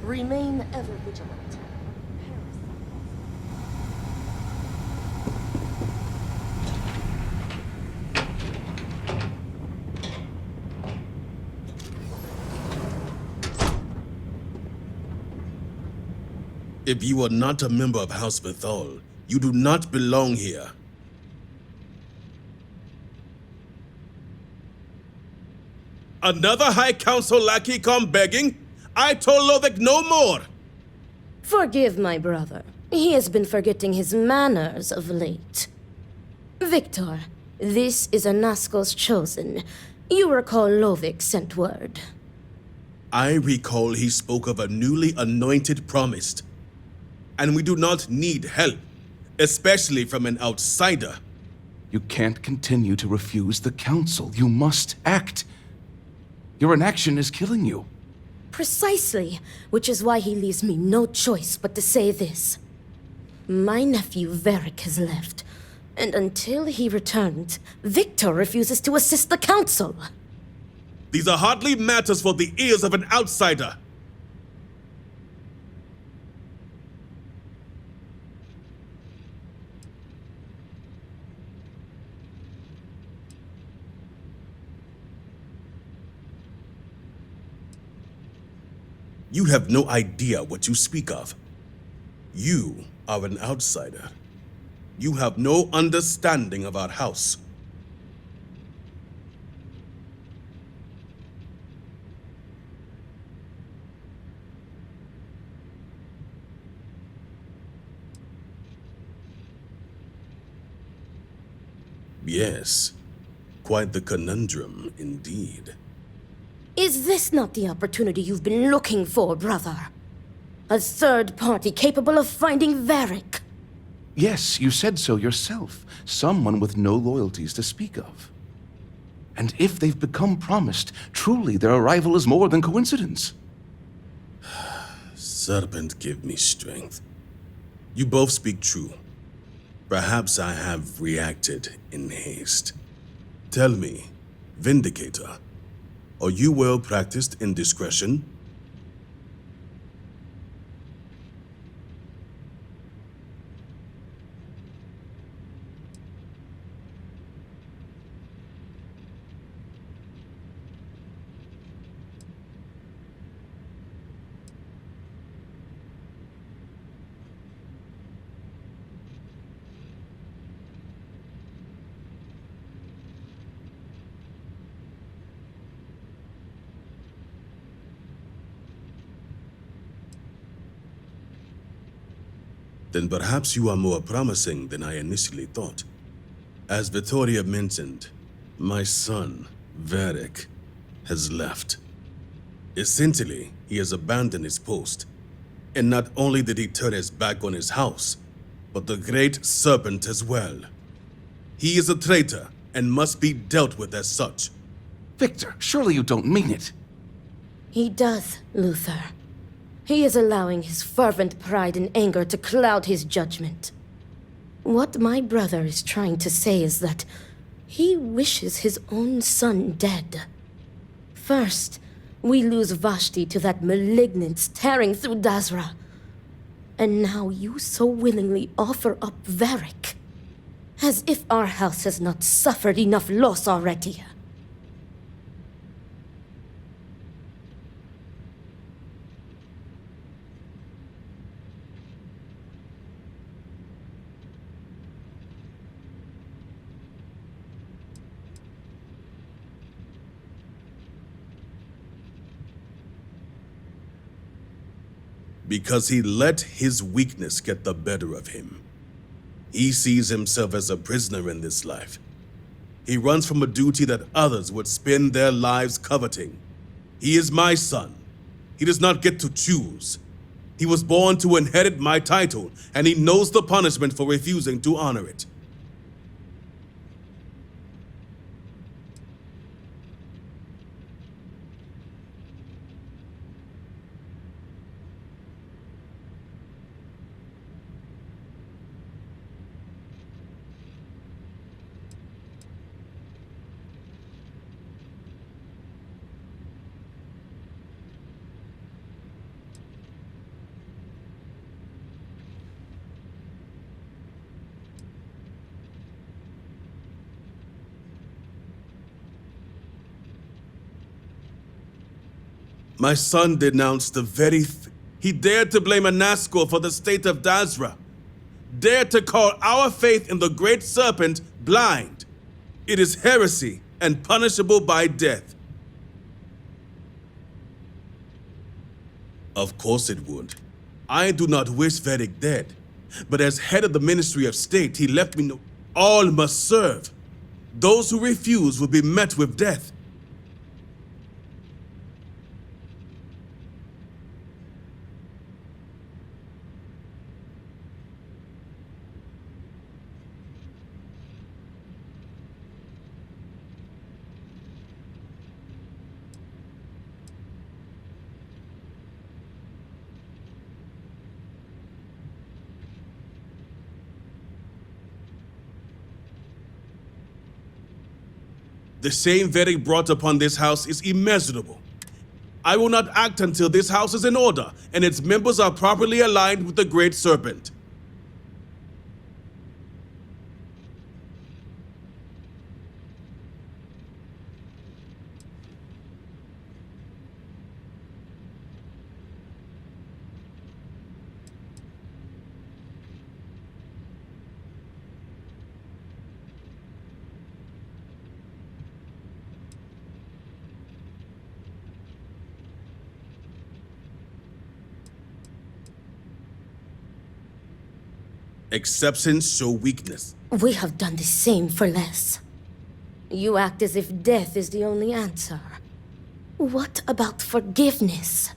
Remain ever vigilant. If you are not a member of House Bethal, you do not belong here. Another High Council lackey come begging? I told Lovick no more! Forgive my brother. He has been forgetting his manners of late. Victor, this is Anaskel's chosen. You recall Lovick sent word. I recall he spoke of a newly anointed promised. And we do not need help, especially from an outsider. You can't continue to refuse the council. You must act. Your inaction is killing you. Precisely, which is why he leaves me no choice but to say this. My nephew Varric has left, and until he returns, Victor refuses to assist the council. These are hardly matters for the ears of an outsider. You have no idea what you speak of. You are an outsider. You have no understanding of our house. Yes, quite the conundrum indeed. Is this not the opportunity you've been looking for, brother? A third party capable of finding Varric? Yes, you said so yourself. Someone with no loyalties to speak of. And if they've become promised, truly their arrival is more than coincidence. Serpent, give me strength. You both speak true. Perhaps I have reacted in haste. Tell me, Vindicator, are you well practiced in discretion? Then perhaps you are more promising than I initially thought. As Vittoria mentioned, my son, Varric, has left. Essentially, he has abandoned his post. And not only did he turn his back on his house, but the great serpent as well. He is a traitor and must be dealt with as such. Victor, surely you don't mean it. He does, Luther. He is allowing his fervent pride and anger to cloud his judgment. What my brother is trying to say is that he wishes his own son dead. First, we lose Vashti to that malignance tearing through Dazra. And now you so willingly offer up Varric. As if our house has not suffered enough loss already. Because he let his weakness get the better of him. He sees himself as a prisoner in this life. He runs from a duty that others would spend their lives coveting. He is my son. He does not get to choose. He was born to inherit my title, and he knows the punishment for refusing to honor it. My son denounced the he dared to blame Anasco for the state of Dazra, dared to call our faith in the Great Serpent blind. It is heresy and punishable by death. Of course it would. I do not wish Vedic dead, but as head of the Ministry of State, he left me no. All must serve. Those who refuse will be met with death. The shame Vedic brought upon this house is immeasurable. I will not act until this house is in order and its members are properly aligned with the Great Serpent. Exceptions show weakness. We have done the same for less. You act as if death is the only answer. What about forgiveness?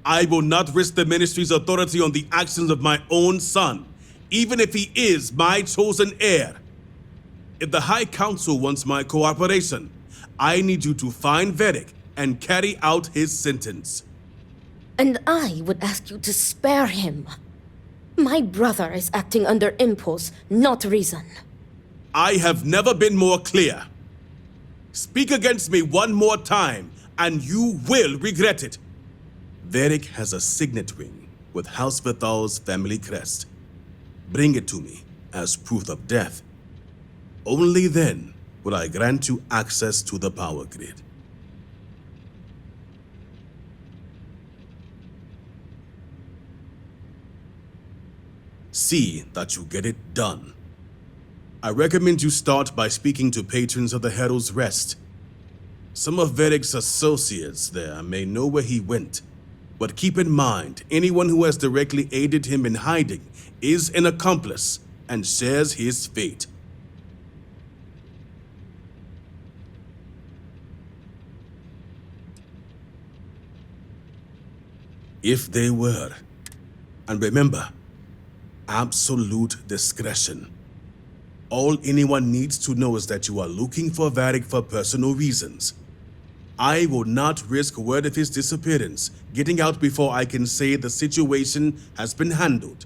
I will not risk the ministry's authority on the actions of my own son, even if he is my chosen heir. If the High Council wants my cooperation, I need you to find Vedic and carry out his sentence. And I would ask you to spare him. My brother is acting under impulse, not reason. I have never been more clear. Speak against me one more time, and you will regret it. Vedic has a signet ring with House Vithal's family crest. Bring it to me as proof of death. Only then will I grant you access to the power grid. See that you get it done. I recommend you start by speaking to patrons of the Herald's Rest. Some of Vedic's associates there may know where he went, but keep in mind, anyone who has directly aided him in hiding is an accomplice and shares his fate. If they were. And remember, absolute discretion. All anyone needs to know is that you are looking for Vedic for personal reasons. I will not risk word of his disappearance getting out before I can say the situation has been handled.